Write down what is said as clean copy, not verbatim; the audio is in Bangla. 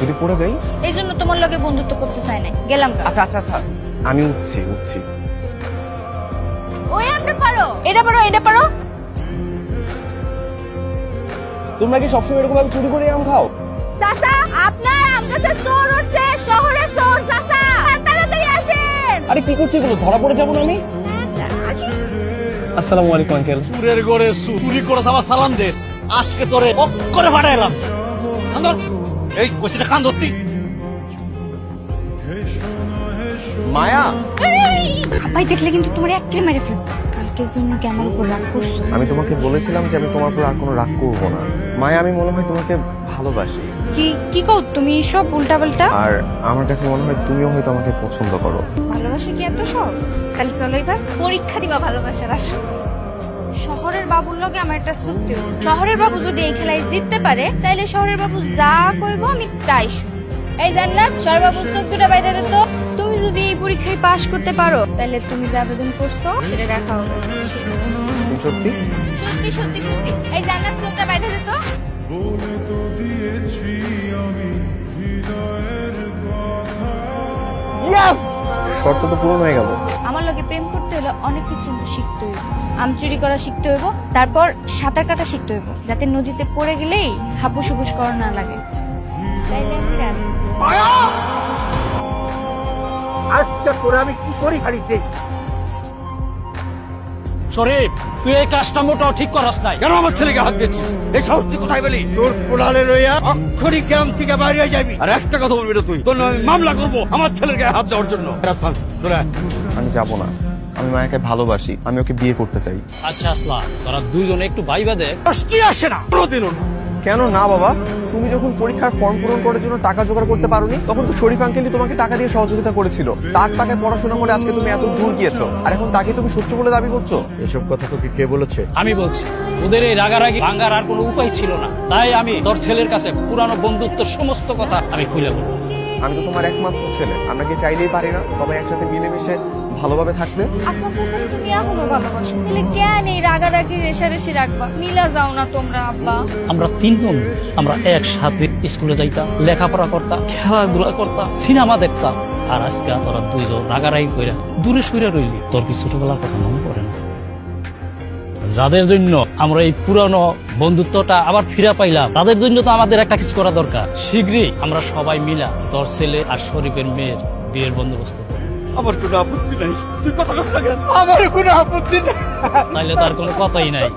যদি পড়ে যাই? এই জন্য তোমার লগে বন্ধুত্ব করতে চাই না, গেলাম। আচ্ছা আচ্ছা আচ্ছা, আমি উঠছি। ওই আপনি পারো, এটা পারো, এটা পারো। তোমরা কি সবসময় এরকম ভাবে চুরি করে আম খাও? চাচা, আপনার আম গাছে চোর উঠছে, শহরে চোর। চাচা, তাড়াতাড়ি আসেন। আরে কি করছো এগুলো? ধরা পড়ে যাবো না আমি? আসসালামু আলাইকুম আঙ্কেল। চুরের ঘরে চুরি করে আমার সালাম দেশ। আজকে তোরে অক্ষরে ফাটাইলাম। কান্দর, এই কচিটা কান ধরতি। মায়া, ভাই দেখলে কিন্তু তোমার একেবারে মেরে ফেলবো। কালকে জন্য কি আমার উপর রাগ করছো? আমি তোমাকে বলেছিলাম যে আমি তোমার উপর আর কোনো রাগ করবো না। মায়া, আমি মনে হয় তোমাকে ভালোবাসি। কি কও তুমি সব উল্টাপাল্টা? আর আমার কাছে মনে হয় তুমিও হয়তো আমাকে পছন্দ করো। ভালোবাসা কি এত সহজ? খালি চলো এবার পরীক্ষা দিবা ভালোবাসার। আসো, শহরের বাবুর লগে আমার একটা চুক্তি হয়েছে। শহরের বাবু যদি এই খেলায় জিততে পারে তাহলে শহরের বাবু যা কইবো আমি তাই শুনবো। এই জান্নাত, শহরের বাবুর চোখ দুটা বাইরে দিত। তুমি যদি এই পরীক্ষায় পাশ করতে পারো তাহলে তুমি যে আবেদন করছো সেটা রাখা হবে। সত্যি? সত্যি। এই জান্নাত, চোখটা বাইরে দিত। শর্ত তো পূরণ হয়ে গেল। আমার লগে প্রেম করতে হলে অনেক কিছু শিখতে হইব। আম চুরি করা শিখতে হইব, তারপর সাঁতার কাটা শিখতে হইব, যাতে নদীতে পড়ে গেলেই হাপুস হুপুস করা না লাগে। তাইলে আমি রাজি। আজকে তোরে আমি কি করি খালি দেই। শরীফ, তুই এই কাজটা মোটাও ঠিক করস নাই। কেন আমার ছেলেকে হাত দিয়েছিস? এই সাহস তুই কোথায় পেলি? তোর পোলালে রইয়া অক্ষরিক গ্রাম থেকে বাইরে হয়ে যাবি। আর একটা কথা বলবি না তুই, তোর নামে আমি মামলা করবো আমার ছেলের গায়ে হাত দেওয়ার জন্য। আমি যাব না। আমি মায়াকে ভালোবাসি, আমি ওকে বিয়ে করতে চাই। আচ্ছা আসলা, তোরা দুইজনে একটু ভাইবা দেখ। কি আসে না কোনোদিনও না। কেন না বাবা? তুমি যখন পরীক্ষার ফর্ম পূরণ করার জন্য টাকা জোগাড় করতে পারোনি, তখন তো শরীফ আঙ্কেলই তোমাকে টাকা দিয়ে সহযোগিতা করেছিল। তার টাকায় পড়াশোনা করে আজকে তুমি এত দূর গিয়েছো, আর এখন তাকে তুমি সত্য বলে দাবি করছো? এসব কথা তোকে কে বলেছে? আমি বলছি, ওদের এই রাগারাগি ভাঙার আর কোনো উপায় ছিল না, তাই আমি তোর ছেলের কাছে পুরানো বন্ধুত্বের সমস্ত কথা আমি খুলে বলবো। আমি তো তোমার একমাত্র ছেলে, আমরা কি চাইলেই পারি না সবাই একসাথে মিলেমিশে ভালোভাবে থাকতে? আসলাম হাসান, তুমি এখনো ভালোবাসো, তাহলে কেন এই রাগারাগি রেশারেশি রাখবা? মিলা যাও না তোমরা আব্বা? আমরা তিন বন্ধু, আমরা একসাথে স্কুলে যাইতাম, লেখাপড়া করতাম, খেলাধুলা করতাম, সিনেমা দেখতাম। আর আজকে তোরা দুইজন রাগারাগি কইরা দূরে সইরা রইলি। তোর কি ছোটবেলার কথা মনে পড়ে না? যাদের জন্য আমরা এই পুরানো বন্ধুত্বটা আবার ফিরে পাইলাম, তাদের জন্য তো আমাদের একটা কিছু করা দরকার। শীঘ্রই আমরা সবাই মিলা তোর ছেলে আর শরীফের মেয়ের বিয়ের বন্দোবস্ত করি। আমার কোনো আপত্তি নাই, তুই কথা বলছ না কেন? আমার কোনো আপত্তি নাই। তাইলে তার কোনো কথাই নাই।